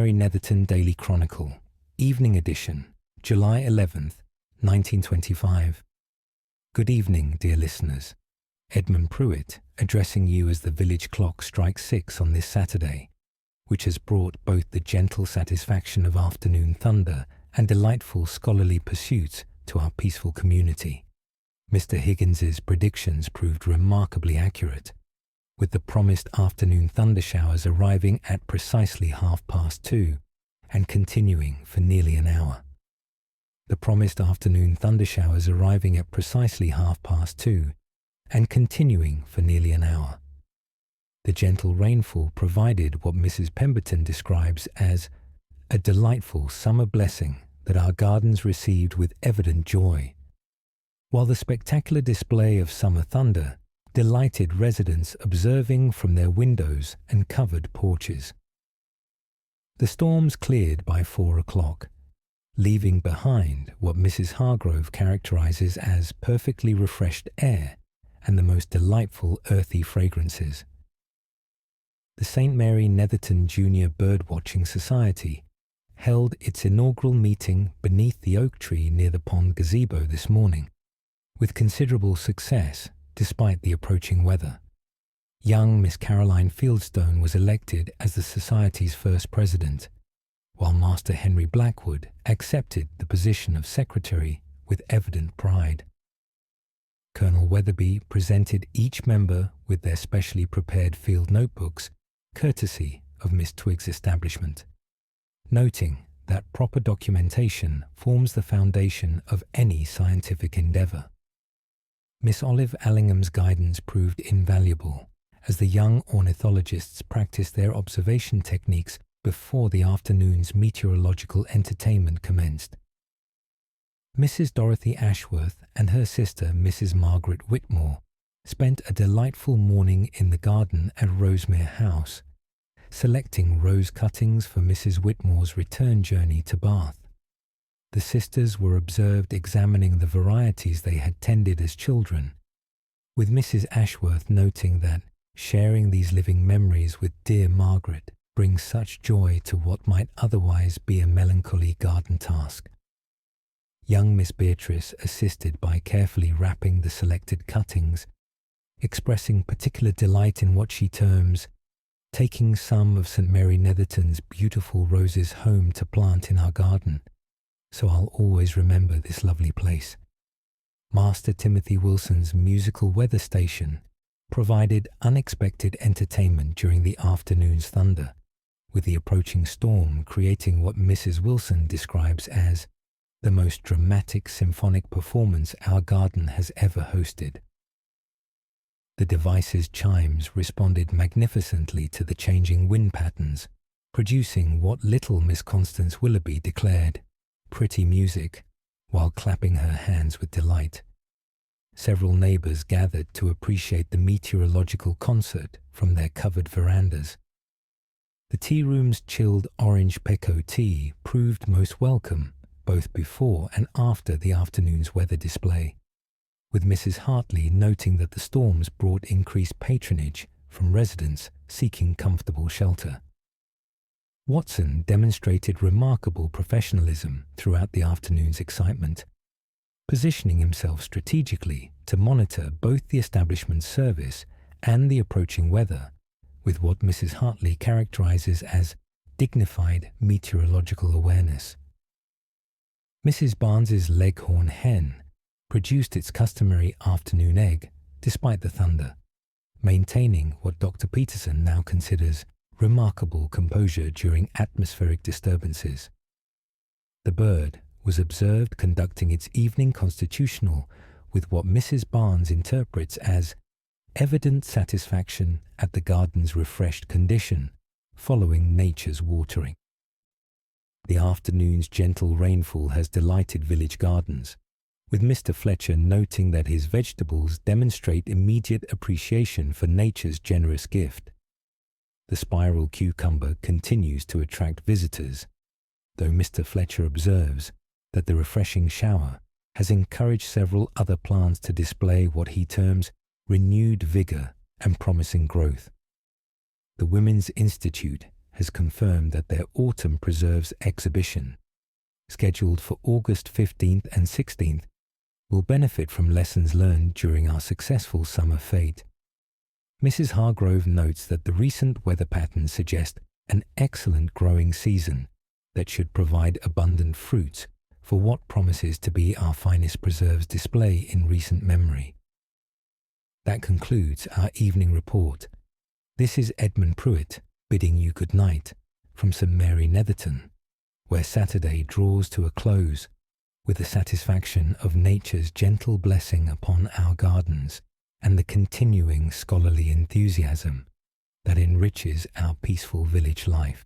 Mary Netherton Daily Chronicle, Evening Edition, July 11th, 1925. Good evening, dear listeners. Edmund Pruitt addressing you as the village clock strikes 6 on this Saturday, which has brought both the gentle satisfaction of afternoon thunder and delightful scholarly pursuits to our peaceful community. Mr. Higgins's predictions proved remarkably accurate, with the promised afternoon thundershowers arriving at precisely 2:30 and continuing for nearly an hour. The promised afternoon thundershowers arriving at precisely 2:30 and continuing for nearly an hour. The gentle rainfall provided what Mrs. Pemberton describes as a delightful summer blessing that our gardens received with evident joy, while the spectacular display of summer thunder delighted residents observing from their windows and covered porches. The storms cleared by 4 o'clock, leaving behind what Mrs. Hargrove characterizes as perfectly refreshed air and the most delightful earthy fragrances. The St. Mary Netherton Junior Birdwatching Society held its inaugural meeting beneath the oak tree near the pond gazebo this morning, with considerable success despite the approaching weather. Young Miss Caroline Fieldstone was elected as the Society's first president, while Master Henry Blackwood accepted the position of secretary with evident pride. Colonel Weatherby presented each member with their specially prepared field notebooks, courtesy of Miss Twiggs' establishment, noting that proper documentation forms the foundation of any scientific endeavor. Miss Olive Allingham's guidance proved invaluable as the young ornithologists practiced their observation techniques before the afternoon's meteorological entertainment commenced. Mrs. Dorothy Ashworth and her sister, Mrs. Margaret Whitmore, spent a delightful morning in the garden at Rosemere House, selecting rose cuttings for Mrs. Whitmore's return journey to Bath. The sisters were observed examining the varieties they had tended as children, with Mrs. Ashworth noting that sharing these living memories with dear Margaret brings such joy to what might otherwise be a melancholy garden task. Young Miss Beatrice assisted by carefully wrapping the selected cuttings, expressing particular delight in what she terms taking some of St. Mary Netherton's beautiful roses home to plant in our garden, so I'll always remember this lovely place. Master Timothy Wilson's musical weather station provided unexpected entertainment during the afternoon's thunder, with the approaching storm creating what Mrs. Wilson describes as the most dramatic symphonic performance our garden has ever hosted. The device's chimes responded magnificently to the changing wind patterns, producing what little Miss Constance Willoughby declared pretty music, while clapping her hands with delight. Several neighbours gathered to appreciate the meteorological concert from their covered verandas. The tea-room's chilled orange pekoe tea proved most welcome both before and after the afternoon's weather display, with Mrs. Hartley noting that the storms brought increased patronage from residents seeking comfortable shelter. Watson demonstrated remarkable professionalism throughout the afternoon's excitement, positioning himself strategically to monitor both the establishment's service and the approaching weather with what Mrs. Hartley characterizes as dignified meteorological awareness. Mrs. Barnes's leghorn hen produced its customary afternoon egg despite the thunder, maintaining what Dr. Peterson now considers remarkable composure during atmospheric disturbances. The bird was observed conducting its evening constitutional with what Mrs. Barnes interprets as evident satisfaction at the garden's refreshed condition following nature's watering. The afternoon's gentle rainfall has delighted village gardens, with Mr. Fletcher noting that his vegetables demonstrate immediate appreciation for nature's generous gift. The spiral cucumber continues to attract visitors, though Mr. Fletcher observes that the refreshing shower has encouraged several other plants to display what he terms renewed vigor and promising growth. The Women's Institute has confirmed that their Autumn Preserves exhibition, scheduled for August 15th and 16th, will benefit from lessons learned during our successful summer fete. Mrs. Hargrove notes that the recent weather patterns suggest an excellent growing season that should provide abundant fruits for what promises to be our finest preserves display in recent memory. That concludes our evening report. This is Edmund Pruitt bidding you good night from St Mary Netherton, where Saturday draws to a close with the satisfaction of nature's gentle blessing upon our gardens and the continuing scholarly enthusiasm that enriches our peaceful village life.